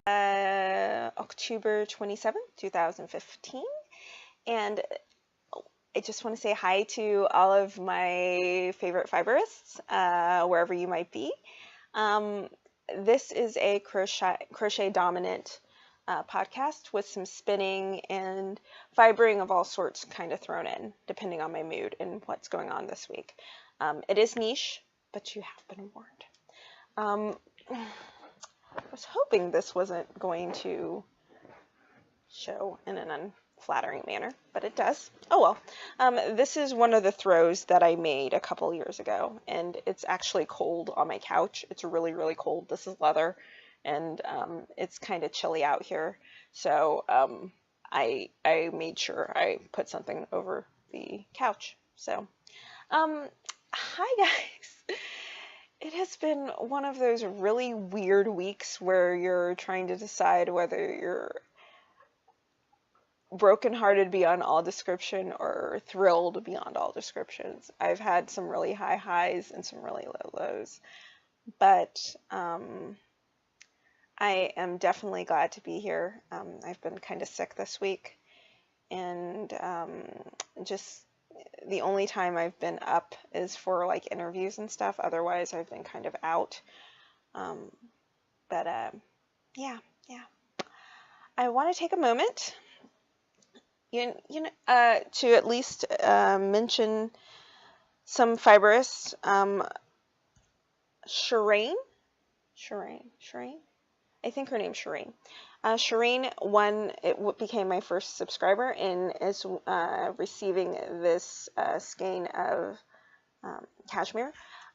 October 27th, 2015. And I just want to say hi to all of my favorite fiberists, wherever you might be. This is a crochet dominant podcast with some spinning and fibering of all sorts kind of thrown in, depending on my mood and what's going on this week. It is niche, but you have been warned. I was hoping this wasn't going to show in an unflattering manner, but it does. Oh well. This is one of the throws that I made a couple years ago, and it's actually cold on my couch. It's really, really cold. This is leather, and it's kind of chilly out here, so I made sure I put something over the couch. So, hi guys. It has been one of those really weird weeks where you're trying to decide whether you're brokenhearted beyond all description or thrilled beyond all descriptions. I've had some really high highs and some really low lows, but I am definitely glad to be here. I've been kind of sick this week, and just the only time I've been up is for like interviews and stuff. Otherwise, I've been kind of out. But yeah. I want to take a moment, to at least mention some fiberists. Shireen. I think her name's Shireen. Shireen became my first subscriber and is receiving this skein of cashmere.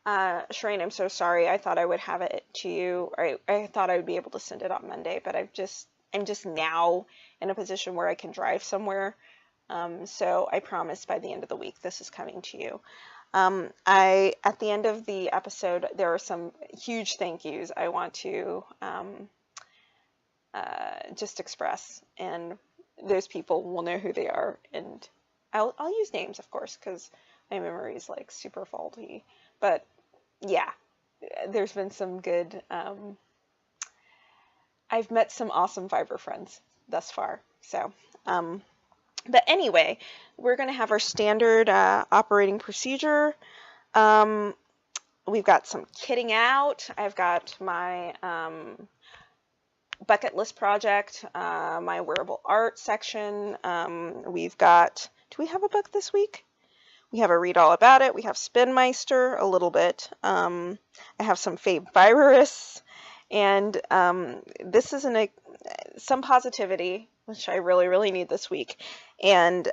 Shireen, I'm so sorry. I thought I would have it to you. I thought I would be able to send it on Monday, but I'm just now in a position where I can drive somewhere. So I promise by the end of the week this is coming to you. At the end of the episode, there are some huge thank yous I want to just express, and those people will know who they are, and I'll use names, of course, because my memory is like super faulty. But yeah, there's been some good. I've met some awesome fiber friends thus far. So, but anyway, we're gonna have our standard operating procedure. We've got some kitting out. I've got my bucket list project, my wearable art section. We've got, do we have a book this week? We have a read all about it. We have Spinmeister a little bit. I have some fave fiberists, and this is some positivity, which I really, really need this week. And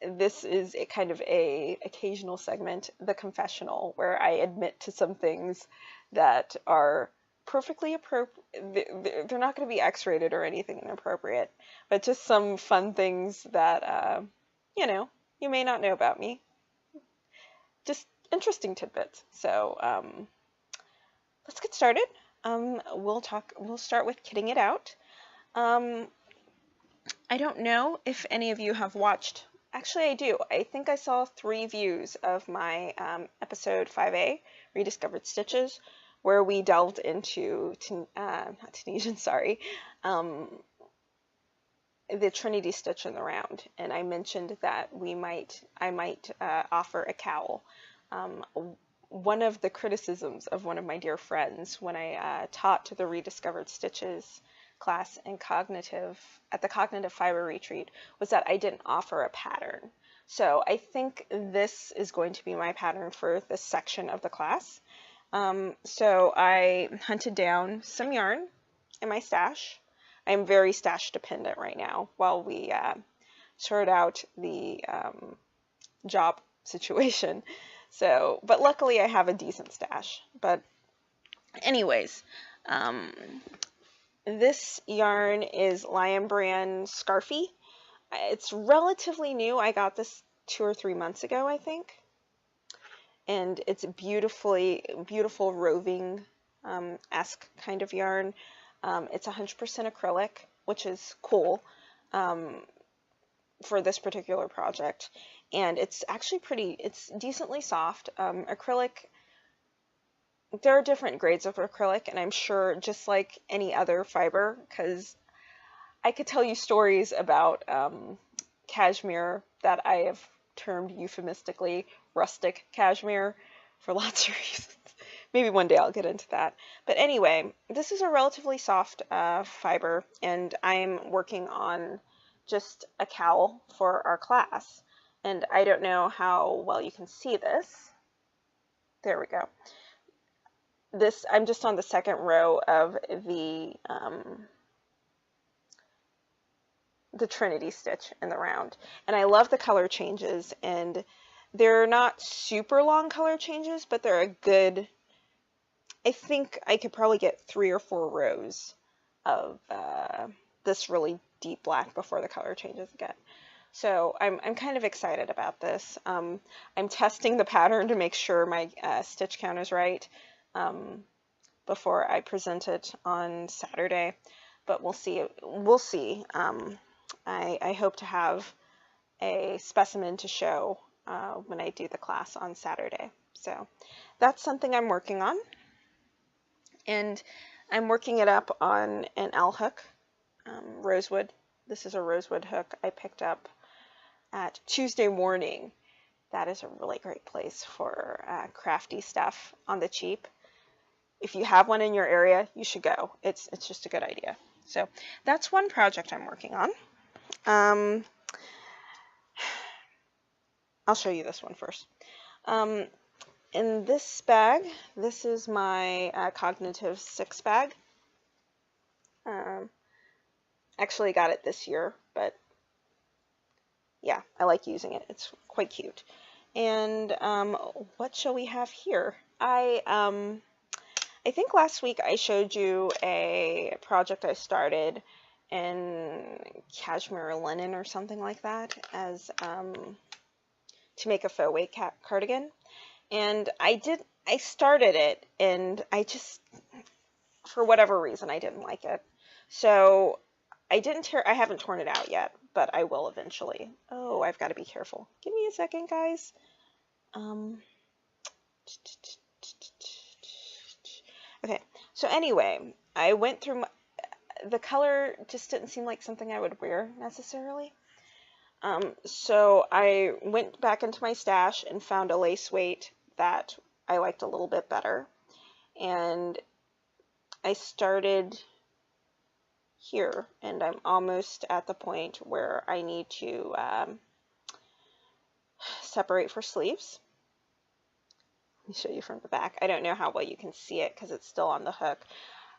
this is a kind of a occasional segment, the confessional, where I admit to some things that are perfectly appropriate. They're not going to be X-rated or anything inappropriate, but just some fun things that, you may not know about me. Just interesting tidbits. So let's get started. We'll start with kitting it out. I don't know if any of you have watched. Actually, I do. I think I saw 3 views of my episode 5A, Rediscovered Stitches, where we delved into not Tunisian, sorry, the Trinity stitch in the round, and I mentioned that I might offer a cowl. One of the criticisms of one of my dear friends when I taught the Rediscovered Stitches class at the Cognitive Fiber Retreat was that I didn't offer a pattern. So I think this is going to be my pattern for this section of the class. So I hunted down some yarn in my stash. I'm very stash dependent right now while we sort out the job situation. So, but luckily I have a decent stash. But anyways, this yarn is Lion Brand Scarfy. It's relatively new. I got this 2 or 3 months ago, I think. And it's beautiful roving esque kind of yarn. It's 100% acrylic, which is cool for this particular project. And it's actually it's decently soft. Acrylic there are different grades of acrylic, and I'm sure just like any other fiber, because I could tell you stories about cashmere that I have termed euphemistically rustic cashmere for lots of reasons. Maybe one day I'll get into that. But anyway, this is a relatively soft fiber, and I'm working on just a cowl for our class. And I don't know how well you can see this. There we go. This, I'm just on the second row of the Trinity stitch in the round. And I love the color changes, and they're not super long color changes, but they're a good, I think I could probably get 3 or 4 rows of this really deep black before the color changes again. So I'm kind of excited about this. I'm testing the pattern to make sure my stitch count is right before I present it on Saturday, but we'll see. We'll see. I hope to have a specimen to show when I do the class on Saturday. So that's something I'm working on. And I'm working it up on an L hook, rosewood. This is a rosewood hook I picked up at Tuesday Morning. That is a really great place for crafty stuff on the cheap. If you have one in your area, you should go. It's just a good idea. So that's one project I'm working on. I'll show you this one first. In this bag, this is my Cognitive 6 bag. Actually got it this year, but yeah, I like using it. It's quite cute. And what shall we have here? I think last week I showed you a project I started in cashmere linen or something like that as to make a faux-weight cardigan. And I started it, and I just, for whatever reason, I didn't like it. So I haven't torn it out yet, but I will eventually. Oh, I've got to be careful. Give me a second, guys. Okay, so anyway, I went through the color just didn't seem like something I would wear necessarily. So I went back into my stash and found a lace weight that I liked a little bit better. And I started here, and I'm almost at the point where I need to separate for sleeves. Let me show you from the back. I don't know how well you can see it because it's still on the hook.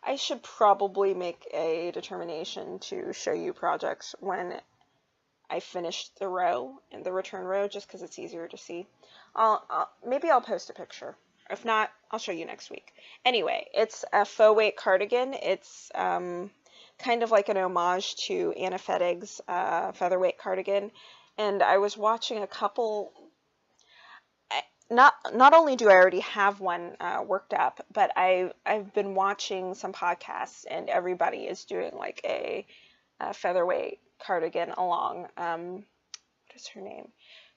I should probably make a determination to show you projects when I finish the row and the return row, just because it's easier to see. Maybe I'll post a picture. If not, I'll show you next week. Anyway, it's a faux-weight cardigan. It's kind of like an homage to Anna Fettig's featherweight cardigan. And I was watching a couple. Not only do I already have one worked up, but I've been watching some podcasts, and everybody is doing like a featherweight cardigan along. What is her name?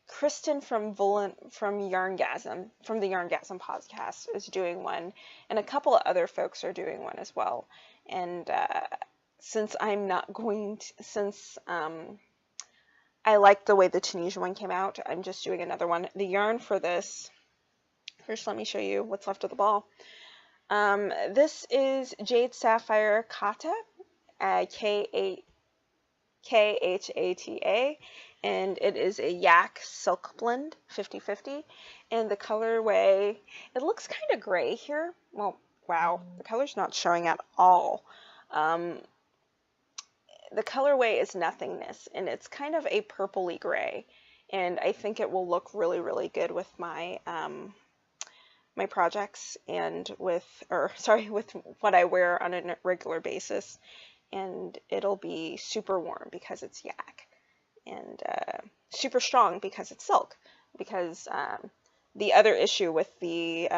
Kristen from Yarngasm, from the Yarngasm podcast, is doing one, and a couple of other folks are doing one as well. And since I like the way the Tunisian one came out, I'm just doing another one. The yarn for this, first let me show you what's left of the ball. This is Jade Sapphire Khata, Khata, and it is a yak silk blend, 50-50. And the colorway, it looks kind of gray here. Well, wow, the color's not showing at all. The colorway is Nothingness, and it's kind of a purpley gray, and I think it will look really, really good with my my projects and with what I wear on a regular basis. And it'll be super warm because it's yak, and super strong because it's silk. Because the other issue with the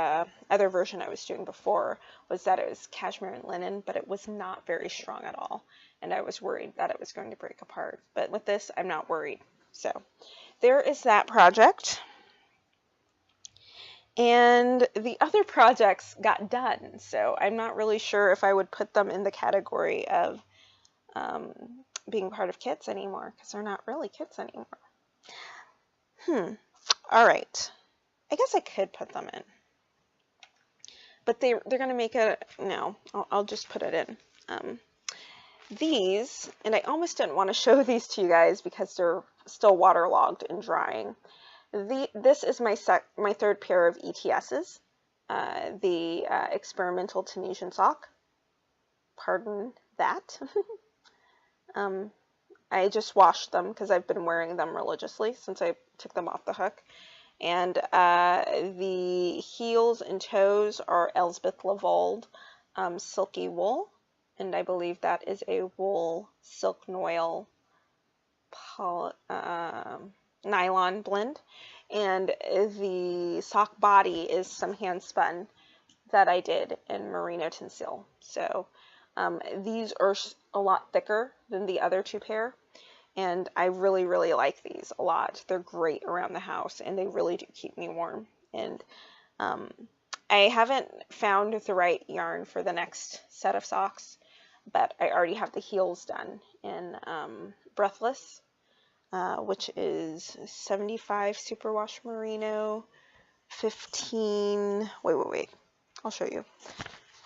other version I was doing before was that it was cashmere and linen, but it was not very strong at all. And I was worried that it was going to break apart. But with this, I'm not worried. So there is that project. And the other projects got done, so I'm not really sure if I would put them in the category of being part of kits anymore, because they're not really kits anymore. All right. I guess I could put them in. But they're going to make it, no, I'll just put it in. These, and I almost didn't want to show these to you guys because they're still waterlogged and drying. This is my third pair of ETSs, the experimental Tunisian sock. Pardon that. I just washed them because I've been wearing them religiously since I took them off the hook. And the heels and toes are Elspeth Lavold silky wool, and I believe that is a wool silk noil nylon blend. And the sock body is some handspun that I did in merino tencel. So these are a lot thicker than the other two pair, and I really, really like these a lot. They're great around the house, and they really do keep me warm. And I haven't found the right yarn for the next set of socks, but I already have the heels done in Breathless, which is 75 superwash merino, 15, wait, I'll show you,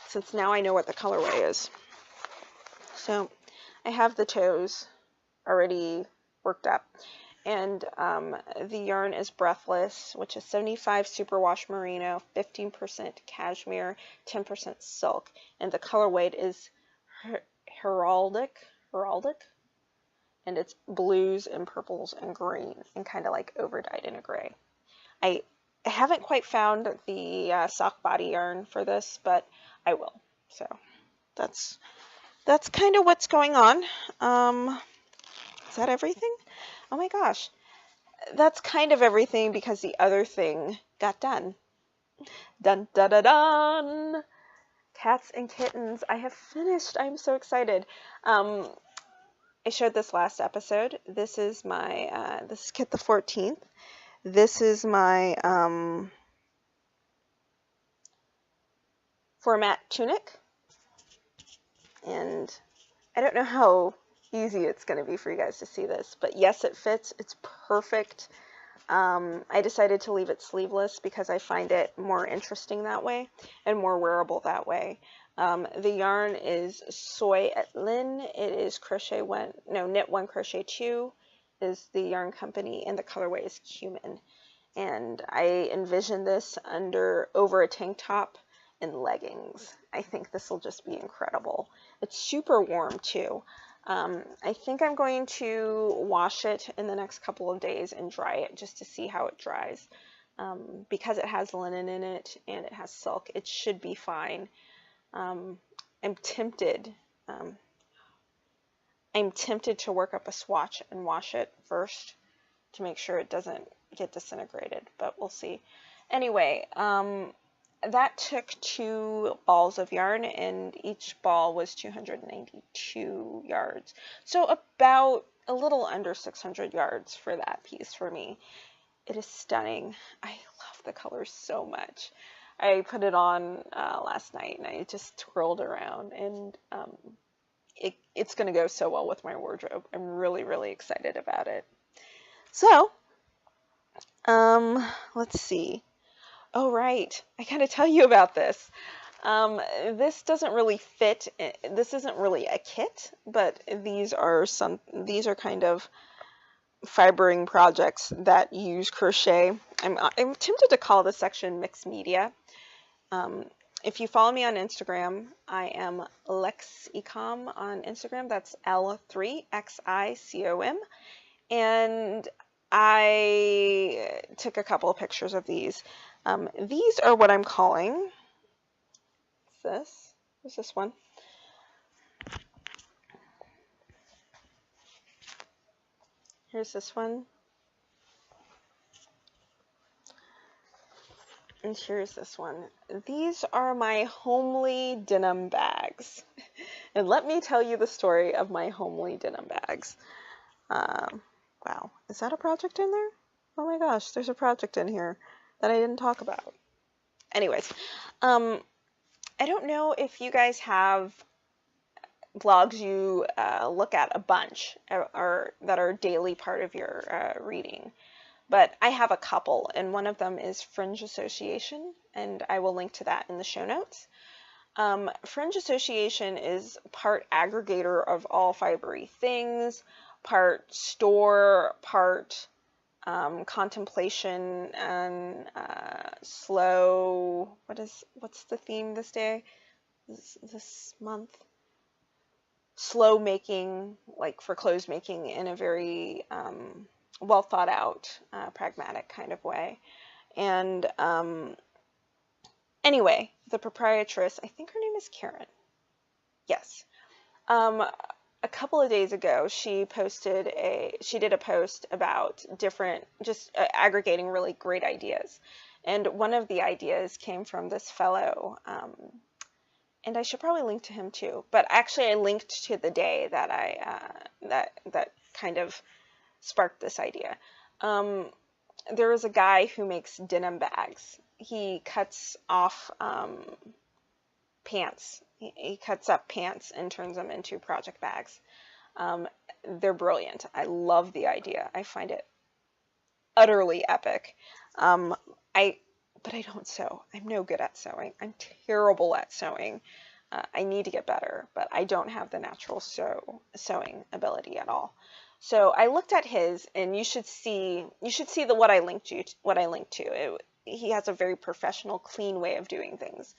since now I know what the colorway is. So I have the toes already worked up, and the yarn is Breathless, which is 75 superwash merino, 15% cashmere, 10% silk, and the color weight is heraldic, and it's blues and purples and green, and kind of like overdyed in a gray. I haven't quite found the sock body yarn for this, but I will. So that's kind of what's going on. Is that everything? Oh my gosh. That's kind of everything because the other thing got done. Dun dun dun dun! Cats and kittens. I have finished. I'm so excited. I showed this last episode. This is my, this is kit the 14th. This is my format tunic. And I don't know how easy it's going to be for you guys to see this, but yes, it fits. It's perfect. I decided to leave it sleeveless because I find it more interesting that way and more wearable that way. The yarn is Soy et Lin. It is Knit 1 Crochet 2 is the yarn company, and the colorway is Cumin. And I envision this over a tank top and leggings. I think this will just be incredible. It's super warm too. I think I'm going to wash it in the next couple of days and dry it just to see how it dries. Because it has linen in it and it has silk, it should be fine. I'm tempted to work up a swatch and wash it first to make sure it doesn't get disintegrated, but we'll see. Anyway, that took 2 balls of yarn, and each ball was 292 yards. So about a little under 600 yards for that piece for me. It is stunning. I love the colors so much. I put it on last night, and I just twirled around, and it's going to go so well with my wardrobe. I'm really, really excited about it. So, let's see. Oh, right. I gotta tell you about this. This doesn't really fit. This isn't really a kit, but these are kind of fibering projects that use crochet. I'm tempted to call this section mixed media. If you follow me on Instagram, I am Lexicom on Instagram. That's L3XICOM. And I took a couple of pictures of these. These are what I'm calling, what's this one? Here's this one. And here's this one. These are my homely denim bags. And let me tell you the story of my homely denim bags. Wow, is that a project in there? Oh my gosh, there's a project in here that I didn't talk about. Anyways, I don't know if you guys have blogs you look at a bunch or that are daily part of your reading, but I have a couple, and one of them is Fringe Association, and I will link to that in the show notes. Fringe Association is part aggregator of all fibery things, part store, part contemplation and slow. What's the theme this day? This month? Slow making, like for clothes making in a very well thought out, pragmatic kind of way. And anyway, the proprietress, I think her name is Karen. Yes. A couple of days ago, she did a post about different, just aggregating really great ideas. And one of the ideas came from this fellow, and I should probably link to him too, but actually I linked to the day that that kind of sparked this idea. There is a guy who makes denim bags. He cuts off pants. He cuts up pants and turns them into project bags. They're brilliant. I love the idea. I find it utterly epic. But I don't sew. I'm no good at sewing. I'm terrible at sewing. I need to get better, but I don't have the natural sewing ability at all. So I looked at his, and you should see what I linked to. He has a very professional, clean way of doing things.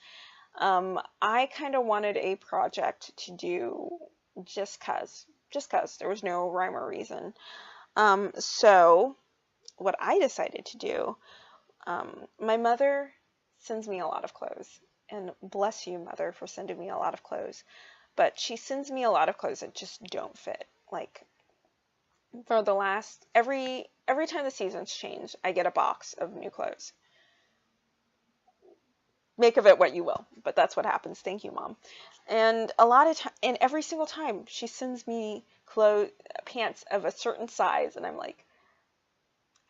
I kind of wanted a project to do just cause there was no rhyme or reason. So what I decided to do, my mother sends me a lot of clothes, and bless you, Mother, for sending me a lot of clothes, but she sends me a lot of clothes that just don't fit. Like, for the last, every time the seasons change, I get a box of new clothes. Make of it what you will, but that's what happens. Thank you, Mom. And and every single time she sends me pants of a certain size, and I'm like,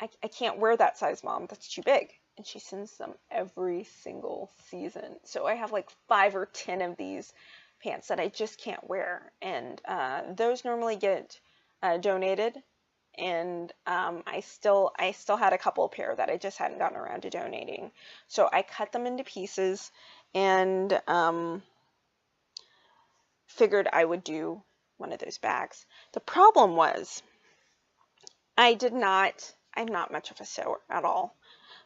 I can't wear that size, Mom. That's too big. And she sends them every single season. So I have like 5 or 10 of these pants that I just can't wear. And those normally get donated. And I still had a couple pair that I just hadn't gotten around to donating. So I cut them into pieces and figured I would do one of those bags. The problem was I'm not much of a sewer at all.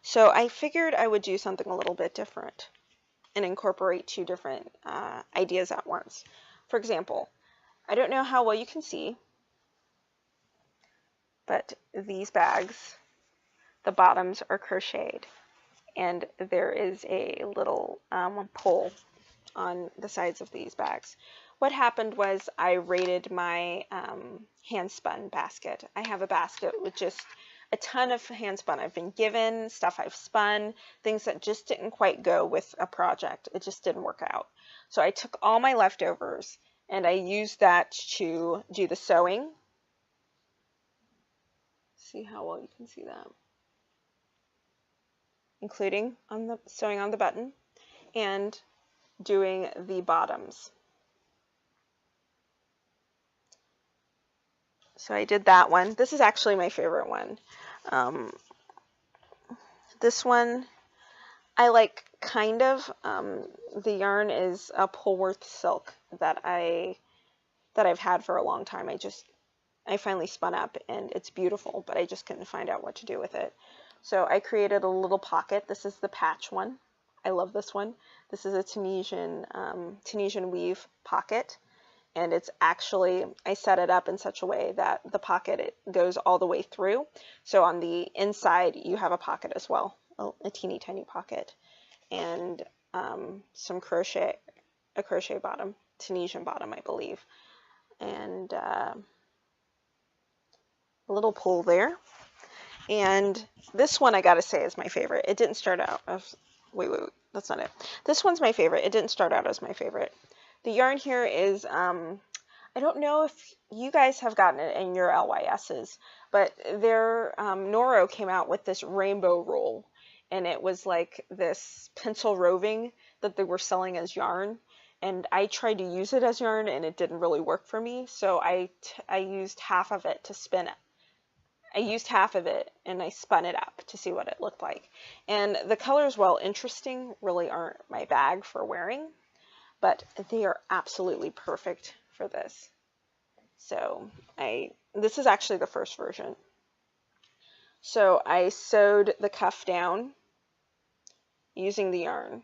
So I figured I would do something a little bit different and incorporate 2 different ideas at once. For example, I don't know how well you can see, but these bags, the bottoms are crocheted, and there is a little pull on the sides of these bags. What happened was I raided my handspun basket. I have a basket with just a ton of handspun I've been given, stuff I've spun, things that just didn't quite go with a project. It just didn't work out. So I took all my leftovers and I used that to do the sewing. See how well you can see that. Including sewing on the button and doing the bottoms. So I did that one. This is actually my favorite one. This one I like kind of. The yarn is a Pennyworth silk that I've had for a long time. I finally spun up and it's beautiful, but I just couldn't find out what to do with it. So I created a little pocket. This is the patch one. I love this one. This is a Tunisian weave pocket. And it's actually, I set it up in such a way that the pocket goes all the way through. So on the inside, you have a pocket as well, a teeny tiny pocket, and a crochet bottom, Tunisian bottom, I believe, and a little pull there. And this one, I gotta say, is my favorite. It didn't start out as, wait, that's not it. This one's my favorite. It didn't start out as my favorite. The yarn here is, I don't know if you guys have gotten it in your LYSs, but NorCal came out with this rainbow roll, and it was like this pencil roving that they were selling as yarn, and I tried to use it as yarn and it didn't really work for me, so I used half of it to spin it. I used half of it and I spun it up to see what it looked like. And the colors, while interesting, really aren't my bag for wearing, but they are absolutely perfect for this. So this is actually the first version. So I sewed the cuff down using the yarn,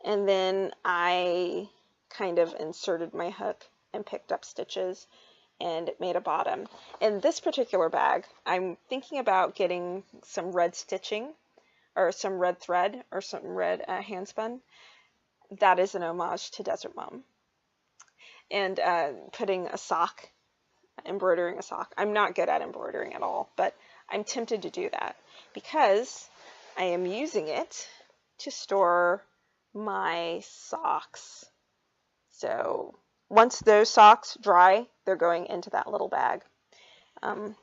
and then I kind of inserted my hook and picked up stitches and made a bottom. In this particular bag, I'm thinking about getting some red stitching or some red thread or some red handspun. That is an homage to Desert Mom. And putting a sock, embroidering a sock. I'm not good at embroidering at all, but I'm tempted to do that because I am using it to store my socks. So once those socks dry, they're going into that little bag.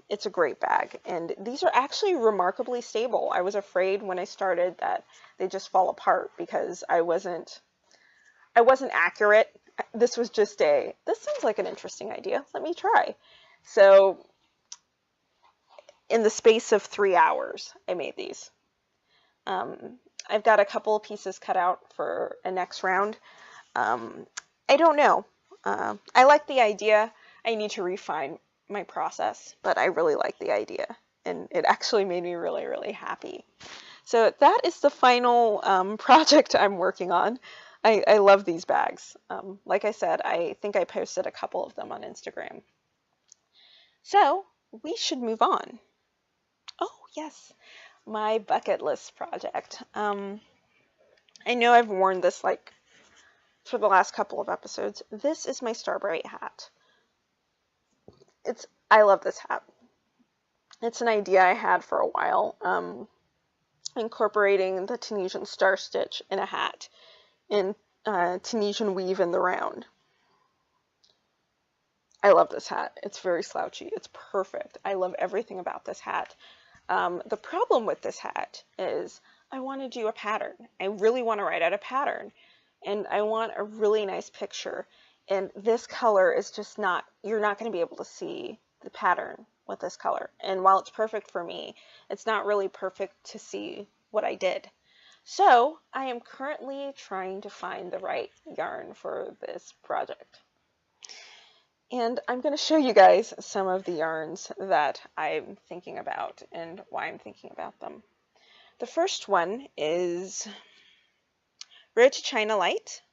It's a great bag, and these are actually remarkably stable. I was afraid when I started that they just fall apart because I wasn't accurate. This was just this sounds like an interesting idea. Let me try. So in the space of 3 hours, I made these. I've got a couple of pieces cut out for a next round. I don't know. I like the idea. I need to refine my process, but I really like the idea, and it actually made me really, really happy. So that is the final project I'm working on. I love these bags. Like I said, I think I posted a couple of them on Instagram. So we should move on. Oh, yes, my bucket list project. I know I've worn this like for the last couple of episodes. This is my Starbrite hat. I love this hat. It's an idea I had for a while, incorporating the Tunisian star stitch in a hat and Tunisian weave in the round. I love this hat. It's very slouchy. It's perfect. I love everything about this hat. The problem with this hat is I want to do a pattern. I really want to write out a pattern, and I want a really nice picture. And this color is just not, you're not going to be able to see the pattern with this color. And while it's perfect for me, it's not really perfect to see what I did. So I am currently trying to find the right yarn for this project. And I'm going to show you guys some of the yarns that I'm thinking about and why I'm thinking about them. The first one is Red to China Light,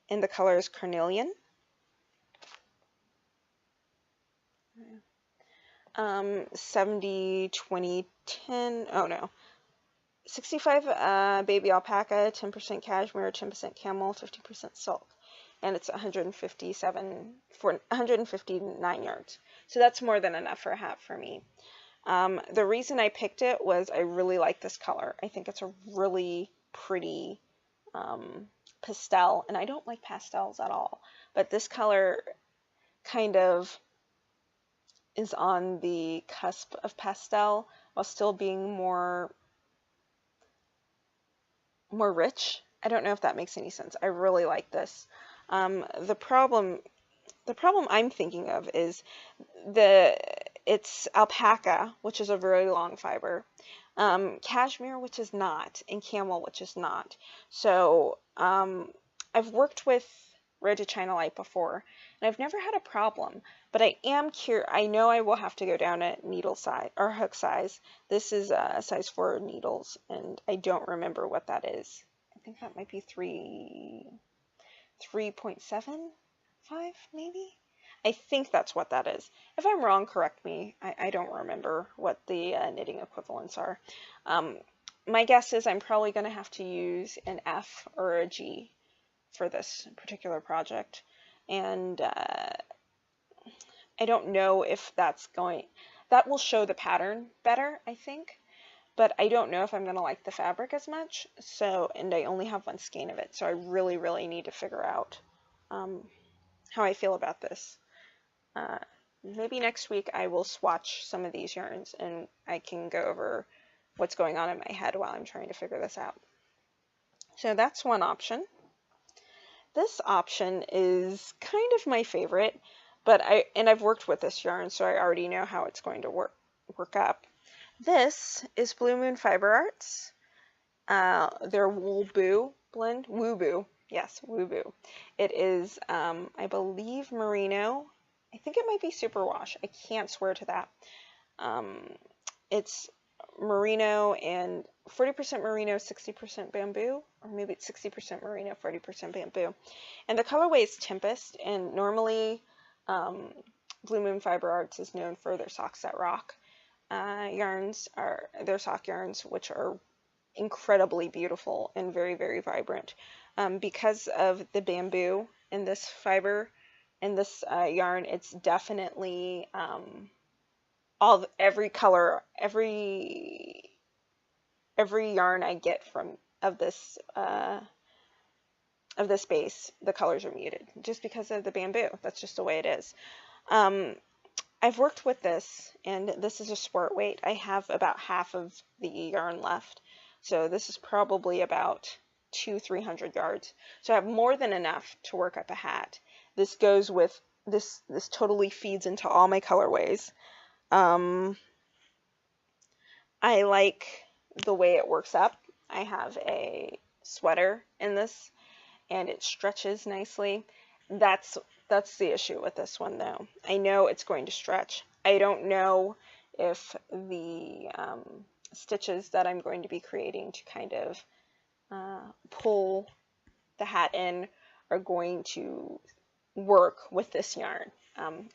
and the color is Carnelian. 70, 20, 10, oh no. 65 baby alpaca, 10% cashmere, 10% camel, 50% silk. And it's 159 yards. So that's more than enough for a hat for me. The reason I picked it was I really like this color. I think it's a really pretty pastel, and I don't like pastels at all, but this color kind of is on the cusp of pastel while still being more rich. I don't know if that makes any sense. I really like this. The problem I'm thinking of is it's alpaca, which is a very long fiber, cashmere, which is not, and camel, which is not. So I've worked with Red to China Light before, and I've never had a problem, but I am curious. I know I will have to go down at needle size or hook size. This is a size 4 needles, and I don't remember what that is. I think that might be 3.75 maybe. I think that's what that is. If I'm wrong, correct me. I don't remember what the knitting equivalents are. My guess is I'm probably going to have to use an F or a G for this particular project, and I don't know if that will show the pattern better, I think, but I don't know if I'm going to like the fabric as much. So, and I only have one skein of it, so I really, really need to figure out how I feel about this. Maybe next week I will swatch some of these yarns and I can go over what's going on in my head while I'm trying to figure this out. So that's one option. This option is kind of my favorite, but I've worked with this yarn, so I already know how it's going to work up. This is Blue Moon Fiber Arts. Their Wool Boo blend, Woo Boo. Yes, Woo Boo. It is, I believe, merino. I think it might be superwash. I can't swear to that. It's merino and 40% merino, 60% bamboo, or maybe it's 60% merino, 40% bamboo. And the colorway is Tempest, and normally Blue Moon Fiber Arts is known for their Socks That Rock yarns, are their sock yarns, which are incredibly beautiful and very, very vibrant. Because of the bamboo in this fiber, in this yarn, it's definitely every color, every yarn I get of this base, the colors are muted just because of the bamboo. That's just the way it is. I've worked with this, and this is a sport weight. I have about half of the yarn left, so this is probably about 200-300 yards. So I have more than enough to work up a hat. This goes with this. This totally feeds into all my colorways. I like the way it works up. I have a sweater in this, and it stretches nicely. That's the issue with this one, though. I know it's going to stretch. I don't know if the stitches that I'm going to be creating to kind of pull the hat in are going to work with this yarn.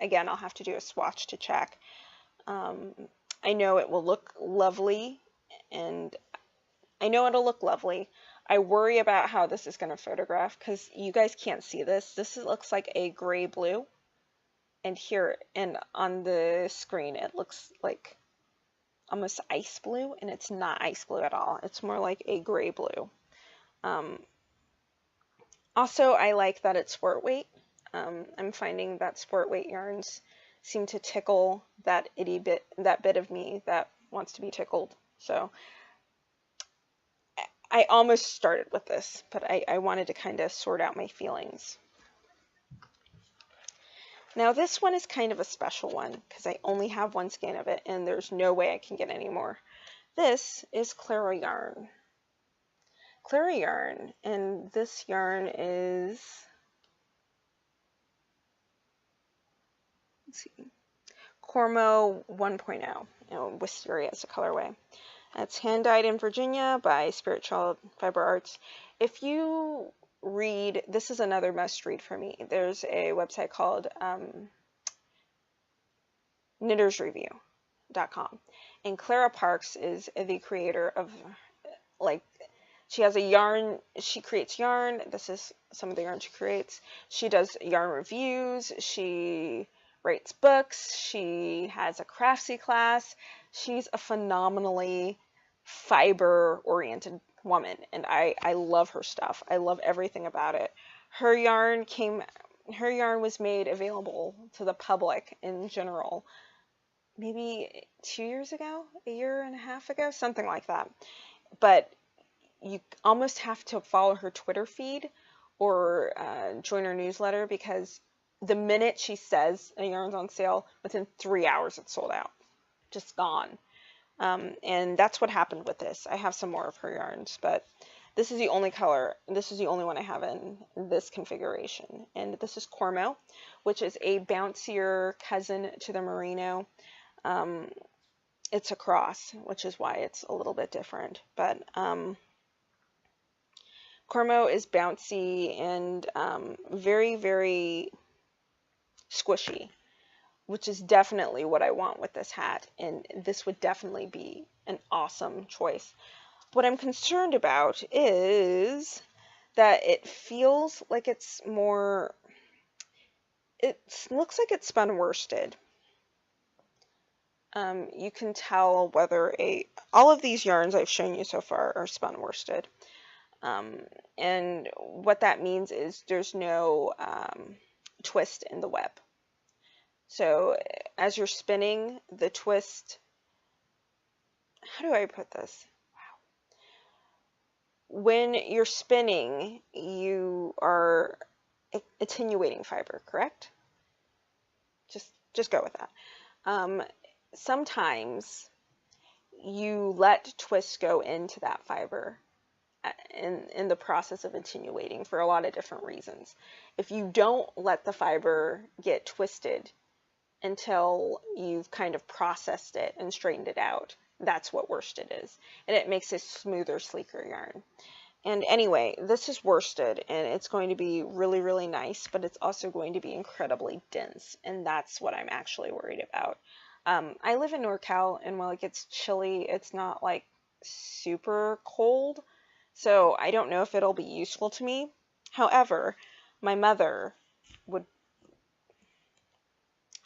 Again, I'll have to do a swatch to check. I know it will look lovely, and I know it'll look lovely. I worry about how this is going to photograph because you guys can't see this. This looks like a gray blue, and here and on the screen it looks like almost ice blue, and it's not ice blue at all. It's more like a gray blue. Also, I like that it's sport weight. I'm finding that sport weight yarns seem to tickle that bit of me that wants to be tickled. So I almost started with this, but I wanted to kind of sort out my feelings. Now this one is kind of a special one because I only have one skein of it, and there's no way I can get any more. This is Clara yarn. Clara yarn, and this yarn is, let's see, Cormo 1.0. Wisteria is a colorway. It's hand-dyed in Virginia by Spirit Child Fiber Arts. If you read, this is another must-read for me. There's a website called knittersreview.com, and Clara Parks is the creator of, like, she has a yarn, she creates yarn. This is some of the yarn she creates. She does yarn reviews. She writes books. She has a craftsy class. She's a phenomenally fiber-oriented woman, and I love her stuff. I love everything about it. Her yarn was made available to the public in general maybe 2 years ago, a year and a half ago, something like that. But you almost have to follow her Twitter feed or join her newsletter, because the minute she says a yarn's on sale, within 3 hours it's sold out, just gone. And that's what happened with this. I have some more of her yarns, but this is the only color, this is the only one I have in this configuration. And this is Cormo, which is a bouncier cousin to the merino. It's a cross, which is why it's a little bit different. But Cormo is bouncy and very, very squishy, which is definitely what I want with this hat, and this would definitely be an awesome choice. What I'm concerned about is that it feels like it's more, it looks like it's spun worsted. You can tell whether all of these yarns I've shown you so far are spun worsted. And what that means is there's no twist in the web. So as you're spinning, the twist how do I put this? When you're spinning, you are attenuating fiber, correct? Just go with that. Sometimes you let twists go into that fiber in the process of attenuating for a lot of different reasons. If you don't let the fiber get twisted until you've kind of processed it and straightened it out, that's what worsted is. And it makes a smoother, sleeker yarn. And anyway, this is worsted, and it's going to be really, really nice, but it's also going to be incredibly dense, and that's what I'm actually worried about. I live in NorCal, and while it gets chilly, it's not like super cold, so I don't know if it'll be useful to me. However, my mother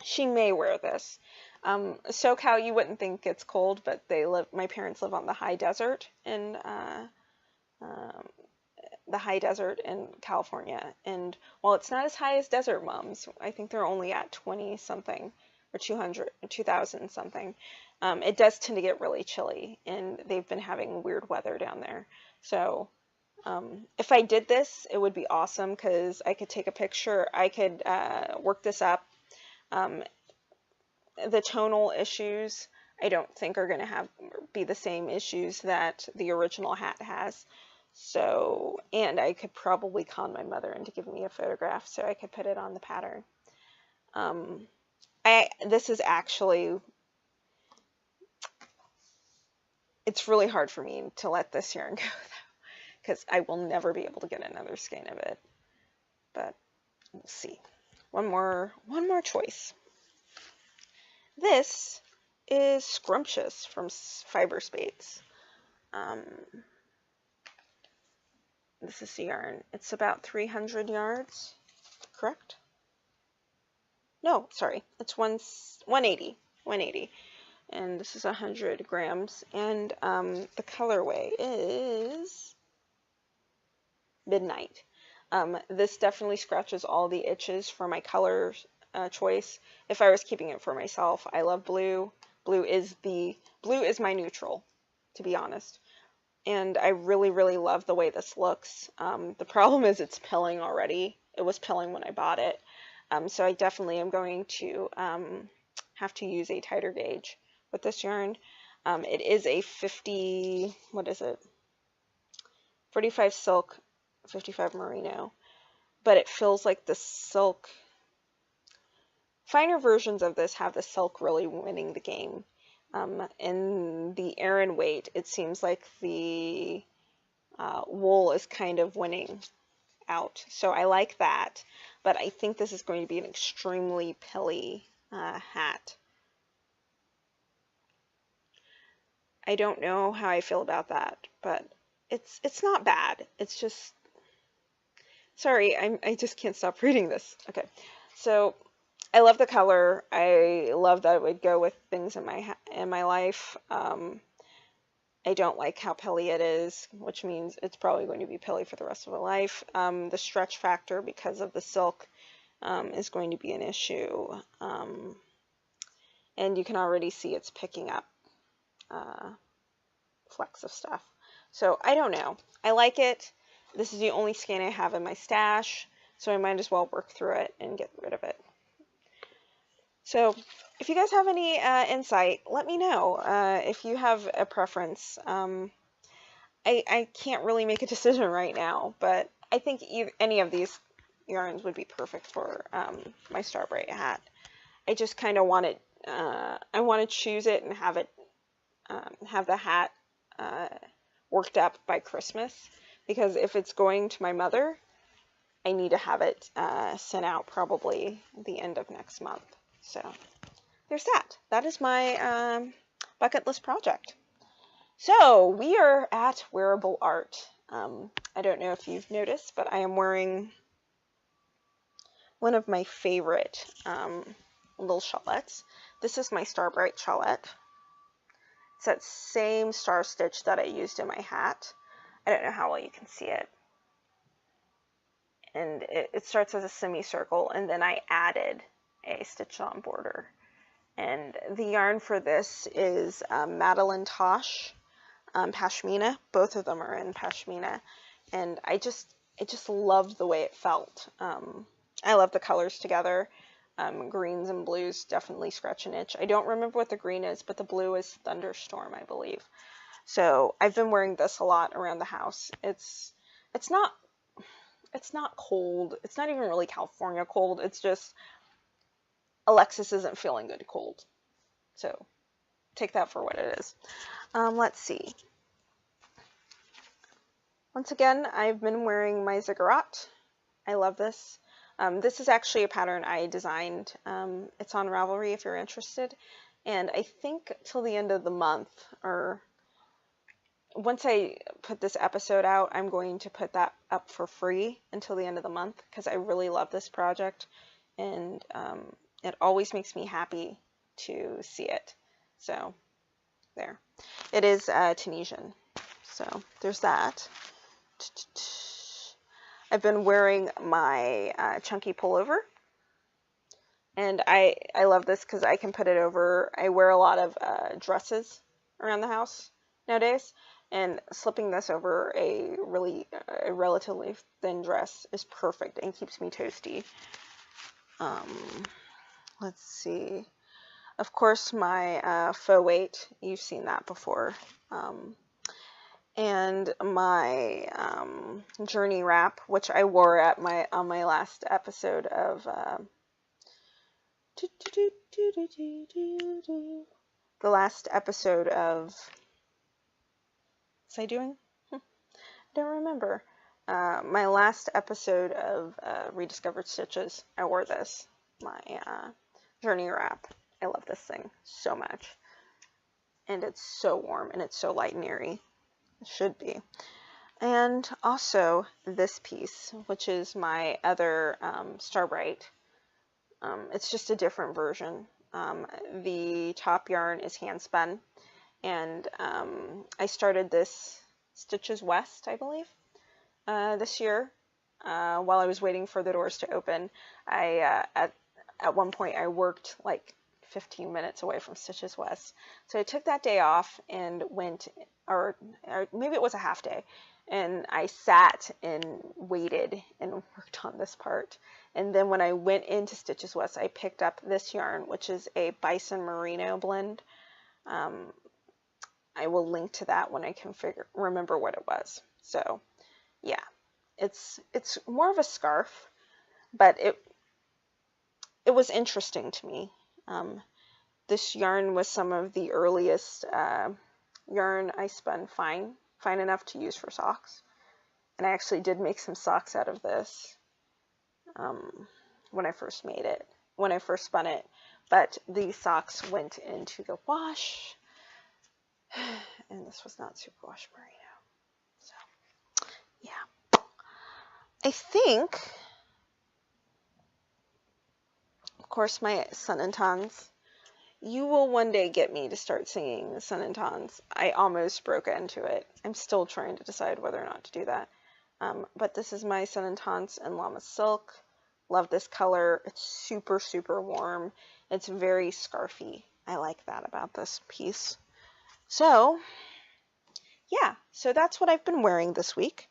she may wear this. SoCal, you wouldn't think it's cold, but my parents live on the high desert in California, and while it's not as high as Desert Moms, I think they're only at 20 something or 2,000 something. It does tend to get really chilly, and they've been having weird weather down there. So if I did this, it would be awesome because I could take a picture. I could work this up. The tonal issues I don't think are going to be the same issues that the original hat has. So, and I could probably con my mother into giving me a photograph so I could put it on the pattern. This is actually, it's really hard for me to let this yarn go though, because I will never be able to get another skein of it. But we'll see. One more choice. This is Scrumptious from Fiber Spades. This is the yarn. It's about 300 yards, correct? No, sorry, it's 180. And this is 100 grams. And the colorway is Midnight. This definitely scratches all the itches for my color choice. If I was keeping it for myself, I love blue. Blue is my neutral, to be honest. And I really, really love the way this looks. The problem is it's pilling already. It was pilling when I bought it. So I definitely am going to have to use a tighter gauge with this yarn. It is a 50, what is it? 45 silk, 55 merino. But it feels like the silk. Finer versions of this have the silk really winning the game. In the Aran weight, it seems like the wool is kind of winning out. So I like that, but I think this is going to be an extremely pilly hat. I don't know how I feel about that, but it's not bad. It's just, sorry, I just can't stop reading this. Okay, so I love the color. I love that it would go with things in my life. I don't like how pilly it is, which means it's probably going to be pilly for the rest of my life. The stretch factor, because of the silk, is going to be an issue. And you can already see it's picking up flecks of stuff. So I don't know. I like it. This is the only skein I have in my stash, so I might as well work through it and get rid of it. So if you guys have any insight, let me know. If you have a preference, I can't really make a decision right now, but I think any of these yarns would be perfect for my Starbrite hat. I just kind of want it, I want to choose it and have it, have the hat worked up by Christmas, because if it's going to my mother, I need to have it sent out probably the end of next month. So there's that. That is my bucket list project. So we are at Wearable Art. I don't know if you've noticed, but I am wearing one of my favorite little shawlettes. This is my Starbrite shawlette. It's that same star stitch that I used in my hat. I don't know how well you can see it. And it starts as a semicircle, and then I added a stitch on border. And the yarn for this is Madeline Tosh Pashmina. Both of them are in Pashmina, and I just loved the way it felt. I love the colors together. Greens and blues definitely scratch an itch. I don't remember what the green is, but the blue is Thunderstorm, I believe. So I've been wearing this a lot around the house. It's not cold. It's not even really California cold. It's just Alexis isn't feeling good cold. So take that for what it is. Let's see. Once again, I've been wearing my ziggurat. I love this. This is actually a pattern I designed. It's on Ravelry if you're interested. And I think till the end of the month, or once I put this episode out, I'm going to put that up for free until the end of the month because I really love this project. And it always makes me happy to see it. So there. It is Tunisian. So there's that. I've been wearing my chunky pullover, and I love this because I can put it over. I wear a lot of dresses around the house nowadays, and slipping this over a relatively thin dress is perfect and keeps me toasty. Let's see. Of course, my Faux-weight. You've seen that before. And my journey wrap, which I wore at on my last episode of the last episode of, was I doing? I don't remember. My last episode of Rediscovered Stitches, I wore this, my journey wrap. I love this thing so much, and it's so warm and it's so light and airy. It should be. And also this piece, which is my other Starbrite. It's just a different version. The top yarn is handspun, and I started this Stitches West, I believe, this year. While I was waiting for the doors to open, at one point I worked like 15 minutes away from Stitches West. So I took that day off and went, or maybe it was a half day, and I sat and waited and worked on this part. And then when I went into Stitches West, I picked up this yarn, which is a bison merino blend. I will link to that when I can remember what it was. So yeah, it's more of a scarf, but it was interesting to me. This yarn was some of the earliest yarn I spun fine enough to use for socks. And I actually did make some socks out of this when I first spun it. But these socks went into the wash, and this was not superwash merino. So yeah, I think, of course, my Sonnentanz. You will one day get me to start singing the Sonnentanz. I almost broke into it. I'm still trying to decide whether or not to do that. But this is my Sonnentanz in Llama Silk. Love this color. It's super, super warm. It's very scarfy. I like that about this piece. So, yeah. So that's what I've been wearing this week.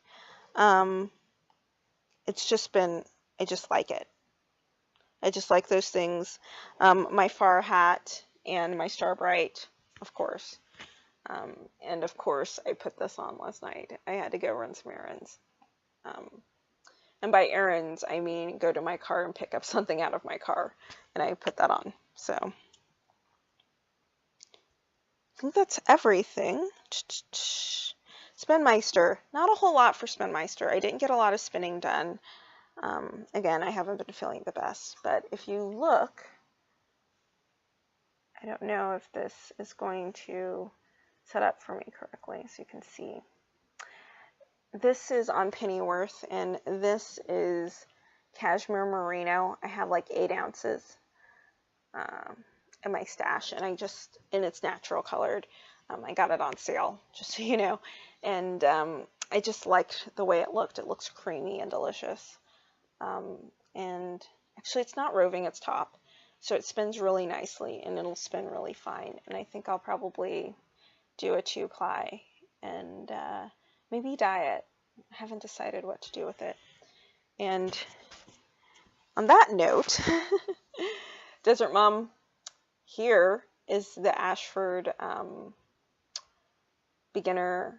It's just been, I just like it. I just like those things. My far hat and my Starbrite, of course. And of course, I put this on last night. I had to go run some errands. And by errands, I mean go to my car and pick up something out of my car. And I put that on. So I think that's everything. Spinmeister. Not a whole lot for Spinmeister. I didn't get a lot of spinning done. Again, I haven't been feeling the best, but if you look, I don't know if this is going to set up for me correctly so you can see. This is on Pennyworth, and this is Cashmere merino. I have like 8 ounces in my stash, and and it's natural colored. I got it on sale, just so you know, and I just liked the way it looked. It looks creamy and delicious. And actually it's not roving, it's top. So it spins really nicely and it'll spin really fine. And I think I'll probably do a 2-ply and maybe dye it. I haven't decided what to do with it. And on that note, Desert Mom, here is the Ashford beginner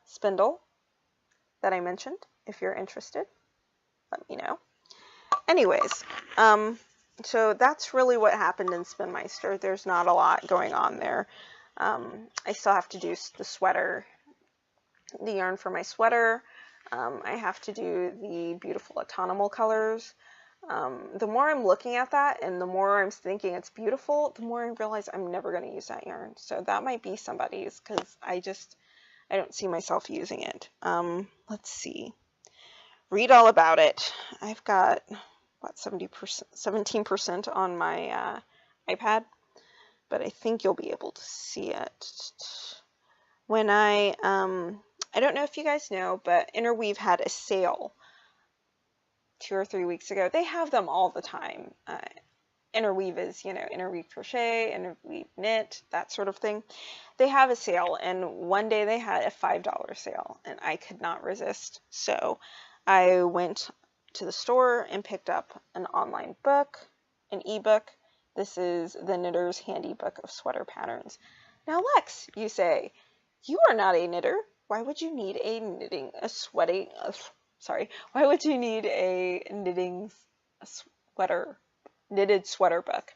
spindle that I mentioned. If you're interested, let me know. Anyways, so that's really what happened in Spinmeister. There's not a lot going on there. I still have to do the sweater, the yarn for my sweater. I have to do the beautiful autumnal colors. The more I'm looking at that and the more I'm thinking it's beautiful, the more I realize I'm never going to use that yarn. So that might be somebody's, because I don't see myself using it. Let's see. Read all about it. I've got, what, 17% on my iPad, but I think you'll be able to see it. When I don't know if you guys know, but Interweave had a sale 2 or 3 weeks ago. They have them all the time. Interweave is, Interweave crochet, Interweave knit, that sort of thing. They have a sale, and one day they had a $5 sale, and I could not resist. So I went to the store and picked up an online book, an ebook. This is the Knitter's Handy Book of Sweater Patterns. Now, Lex, you say, you are not a knitter. Why would you need a knitting knitted sweater book?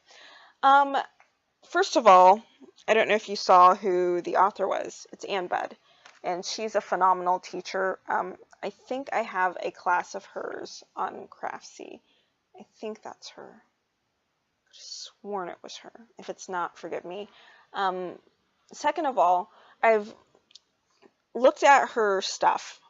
First of all, I don't know if you saw who the author was. It's Ann Budd, and she's a phenomenal teacher. I think I have a class of hers on Craftsy. I think that's her. I could have sworn it was her. If it's not, forgive me. Second of all, I've looked at her stuff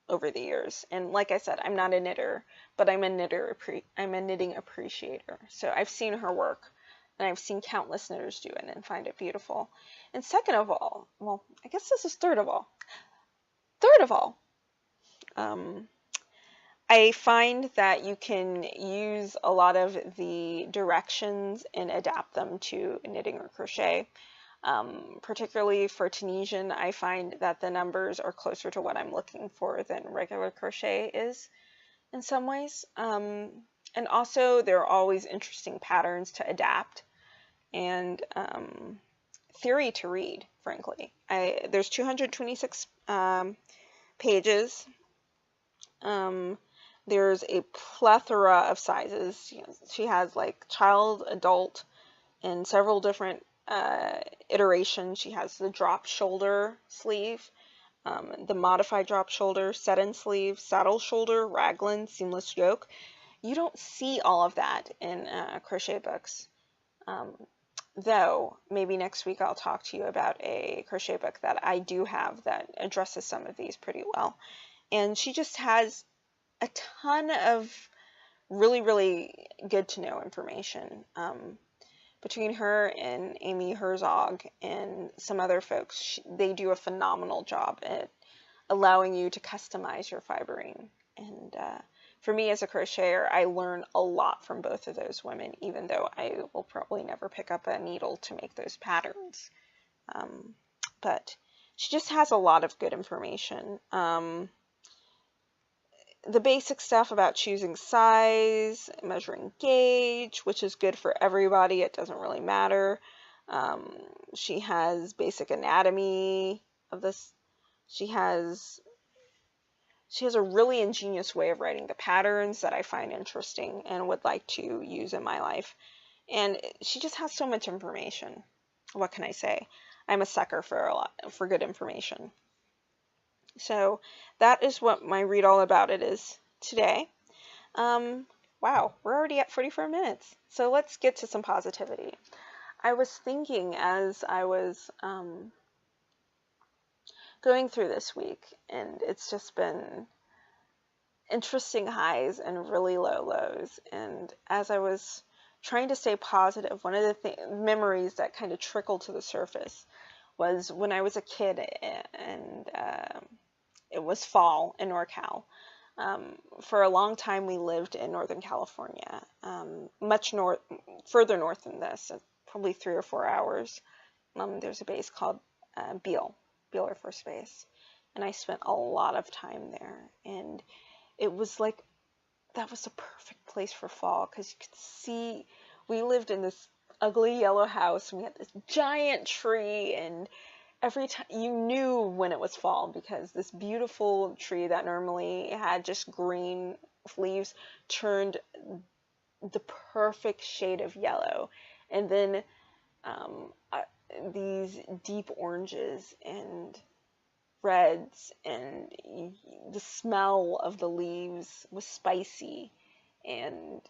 over the years, and like I said, I'm not a knitter, but I'm a knitting appreciator. So I've seen her work, and I've seen countless knitters do it and find it beautiful. And second of all, well, I guess this is third of all. I find that you can use a lot of the directions and adapt them to knitting or crochet. Particularly for Tunisian, I find that the numbers are closer to what I'm looking for than regular crochet is in some ways. And also there are always interesting patterns to adapt and theory to read, frankly. There's 226 pages. There's a plethora of sizes. She has like child, adult, and several different iteration. She has the drop shoulder sleeve, the modified drop shoulder, set-in sleeve, saddle shoulder, raglan, seamless yoke. You don't see all of that in crochet books, though maybe next week I'll talk to you about a crochet book that I do have that addresses some of these pretty well. And she just has a ton of really, really good to know information. Between her and Amy Herzog and some other folks, they do a phenomenal job at allowing you to customize your fibering. And for me as a crocheter, I learn a lot from both of those women, even though I will probably never pick up a needle to make those patterns. But she just has a lot of good information. The basic stuff about choosing size, measuring gauge, which is good for everybody. It doesn't really matter. She has basic anatomy of this. She has a really ingenious way of writing the patterns that I find interesting and would like to use in my life. And she just has so much information. What can I say? I'm a sucker for good information. So that is what my read all about it is today. Wow, we're already at 44 minutes. So let's get to some positivity. I was thinking as I was going through this week, and it's just been interesting highs and really low lows. And as I was trying to stay positive, one of the memories that kind of trickled to the surface was when I was a kid and it was fall in NorCal. For a long time, we lived in Northern California, much further north than this, probably 3 or 4 hours. There's a base called Beale Air Force Base, and I spent a lot of time there. And it was like, that was the perfect place for fall, because you could see, we lived in this ugly yellow house, and we had this giant tree, and every time you knew when it was fall, because this beautiful tree that normally had just green leaves turned the perfect shade of yellow, and then these deep oranges and reds, and the smell of the leaves was spicy, and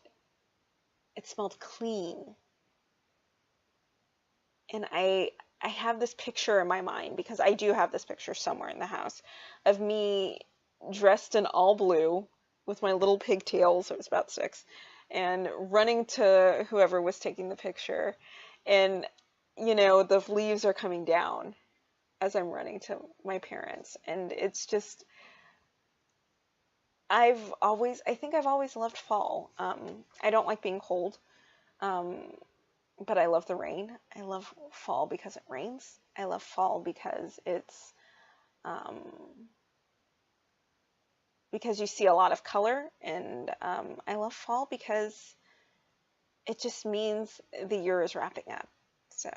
it smelled clean. And I have this picture in my mind, because I do have this picture somewhere in the house, of me dressed in all blue with my little pigtails, I was about 6, and running to whoever was taking the picture. And, you know, the leaves are coming down as I'm running to my parents. And it's just, I think I've always loved fall. I don't like being cold. But I love the rain. I love fall because it rains. I love fall because it's, because you see a lot of color, and I love fall because it just means the year is wrapping up. So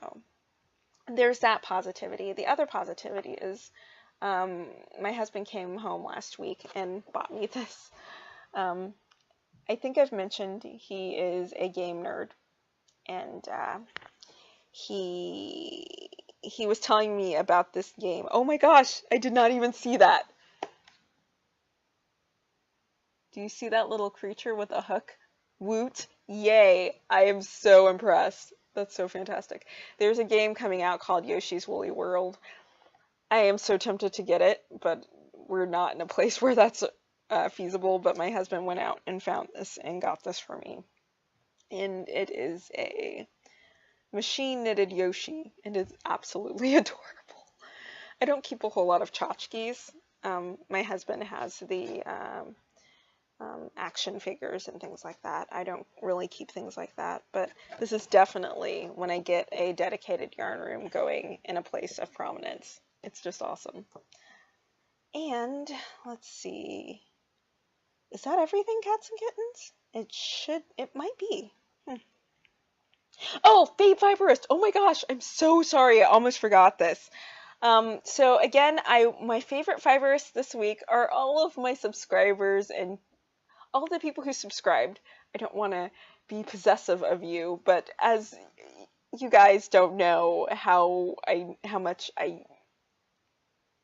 there's that positivity. The other positivity is, my husband came home last week and bought me this. I think I've mentioned he is a game nerd, and he was telling me about this game. Oh my gosh, I did not even see that. Do you see that little creature with a hook? Woot! Yay! I am so impressed. That's so fantastic. There's a game coming out called Yoshi's Woolly World. I am so tempted to get it, but we're not in a place where that's feasible. But my husband went out and found this and got this for me. And it is a machine knitted Yoshi, and it's absolutely adorable. I don't keep a whole lot of tchotchkes. My husband has the action figures and things like that. I don't really keep things like that, but this is definitely when I get a dedicated yarn room going in a place of prominence. It's just awesome. And let's see. Is that everything, cats and kittens? It might be. Oh, Fade Fiberist! Oh my gosh, I'm so sorry. I almost forgot this. So again, my favorite fiberists this week are all of my subscribers and all the people who subscribed. I don't want to be possessive of you, but as you guys don't know how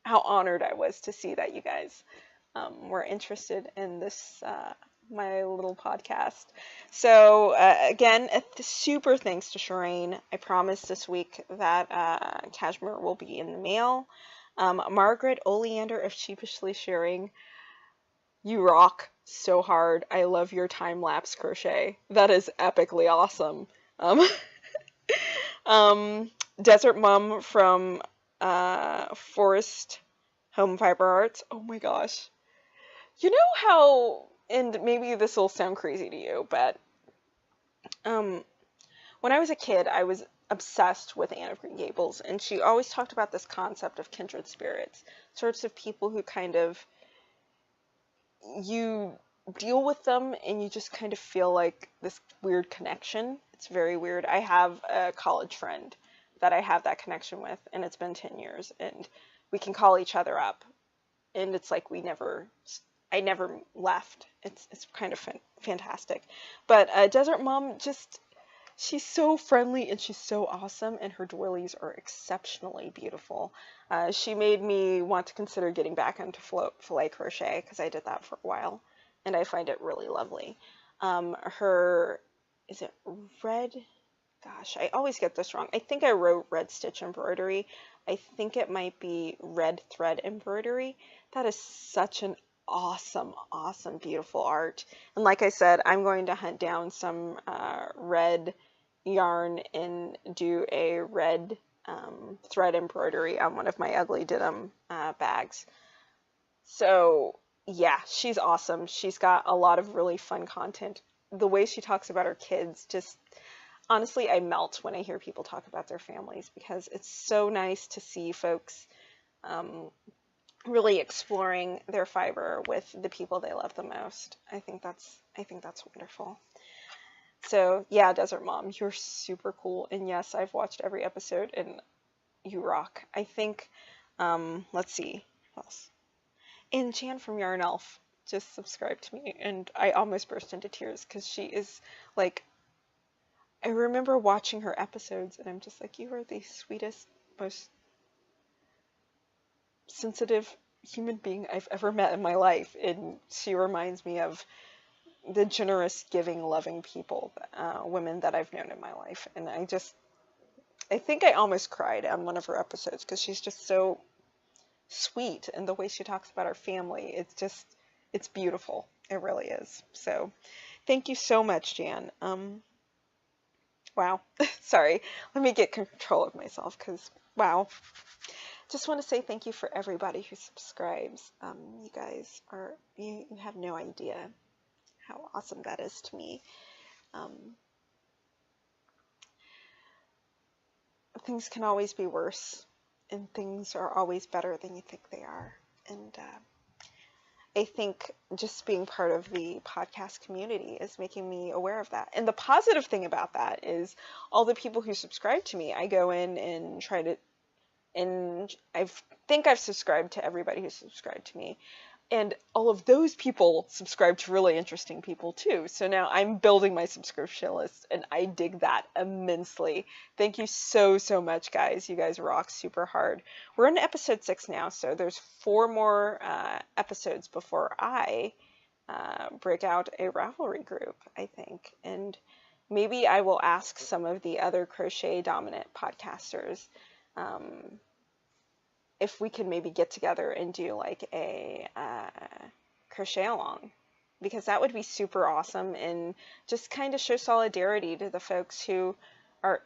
honored I was to see that you guys were interested in this my little podcast. So again, super thanks to Shireen. I promised this week that Cashmere will be in the mail. Margaret Oleander of Sheepishly Sharing, you rock so hard. I love your time-lapse crochet. That is epically awesome. Desert Mum from Forest Home Fiber Arts. Oh my gosh. You know how, and maybe this will sound crazy to you, but when I was a kid, I was obsessed with Anne of Green Gables, and she always talked about this concept of kindred spirits, sorts of people who kind of, you deal with them and you just kind of feel like this weird connection. It's very weird. I have a college friend that I have that connection with, and it's been 10 years, and we can call each other up, and it's like I never left. It's kind of fantastic. But Desert Mom, she's so friendly and she's so awesome, and her doilies are exceptionally beautiful. She made me want to consider getting back into filet crochet, because I did that for a while, and I find it really lovely. Is it red? Gosh, I always get this wrong. I think I wrote red stitch embroidery. I think it might be red thread embroidery. That is such an awesome, awesome, beautiful art. And like I said, I'm going to hunt down some red yarn and do a red thread embroidery on one of my ugly denim bags. So Yeah, she's awesome. She's got a lot of really fun content. The way she talks about her kids, just honestly, I melt when I hear people talk about their families because it's so nice to see folks um, really exploring their fiber with the people they love the most. I think that's wonderful. So yeah, Desert Mom, you're super cool. And yes, I've watched every episode and you rock. I think, let's see, what else? And Jan from Yarn Elf just subscribed to me and I almost burst into tears because she is like, I remember watching her episodes and I'm just like, you are the sweetest, most sensitive human being I've ever met in my life. And she reminds me of the generous, giving, loving people, women that I've known in my life. And I think I almost cried on one of her episodes because she's just so sweet. And the way she talks about her family, it's beautiful. It really is. So thank you so much, Jan. Wow. Sorry. Let me get control of myself because, wow. Just want to say thank you for everybody who subscribes. You guys you have no idea how awesome that is to me. Um, Things can always be worse, and things are always better than you think they are. And I think just being part of the podcast community is making me aware of that. And the positive thing about that is all the people who subscribe to me, I go in and try to, and I think I've subscribed to everybody who subscribed to me. And all of those people subscribe to really interesting people too. So now I'm building my subscription list and I dig that immensely. Thank you so, so much, guys. You guys rock super hard. We're in episode 6 now, so there's 4 more episodes before I break out a Ravelry group, I think. And maybe I will ask some of the other crochet dominant podcasters if we could maybe get together and do like a crochet along, because that would be super awesome and just kind of show solidarity to the folks are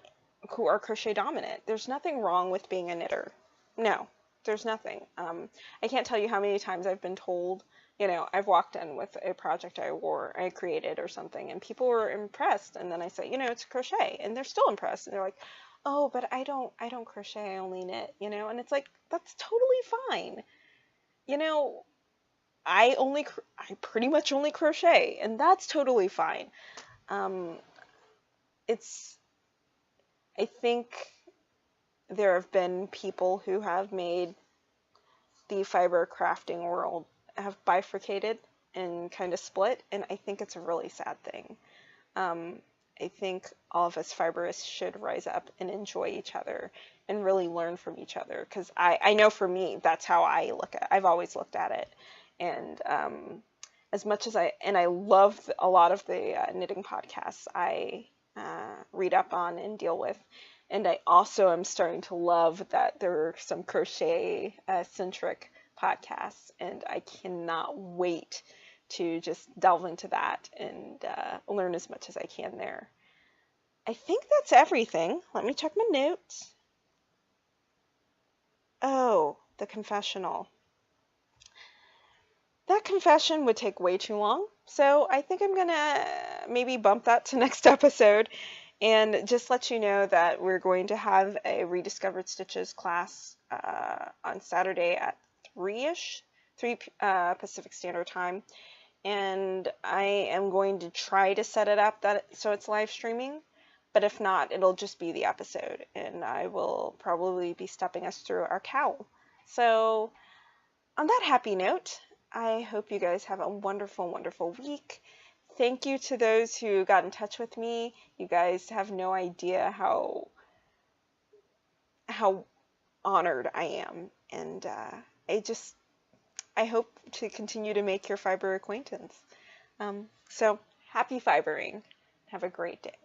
who are crochet dominant. There's nothing wrong with being a knitter. No, there's nothing. I can't tell you how many times I've been told, I've walked in with a project I created or something, and people were impressed, and then I say, it's crochet, and they're still impressed, and they're like, oh, but I don't crochet, I only knit, and it's like, that's totally fine. I pretty much only crochet, and that's totally fine. It's, I think there have been people who have made the fiber crafting world have bifurcated and kind of split, and I think it's a really sad thing. I think all of us fiberists should rise up and enjoy each other and really learn from each other, because I know for me, that's how I've always looked at it. And as much as I love a lot of the knitting podcasts I read up on and deal with, and I also am starting to love that there are some crochet centric podcasts, and I cannot wait to just delve into that and learn as much as I can there. I think that's everything. Let me check my notes. Oh, the confessional. That confession would take way too long, so I think I'm gonna maybe bump that to next episode and just let you know that we're going to have a Rediscovered Stitches class on Saturday at 3-ish, 3 Pacific Standard Time. And I am going to try to set it up so it's live streaming, but if not, it'll just be the episode, and I will probably be stepping us through our cowl. So on that happy note, I hope you guys have a wonderful, wonderful week. Thank you to those who got in touch with me. You guys have no idea how honored I am, and I hope to continue to make your fiber acquaintance. So happy fibering. Have a great day.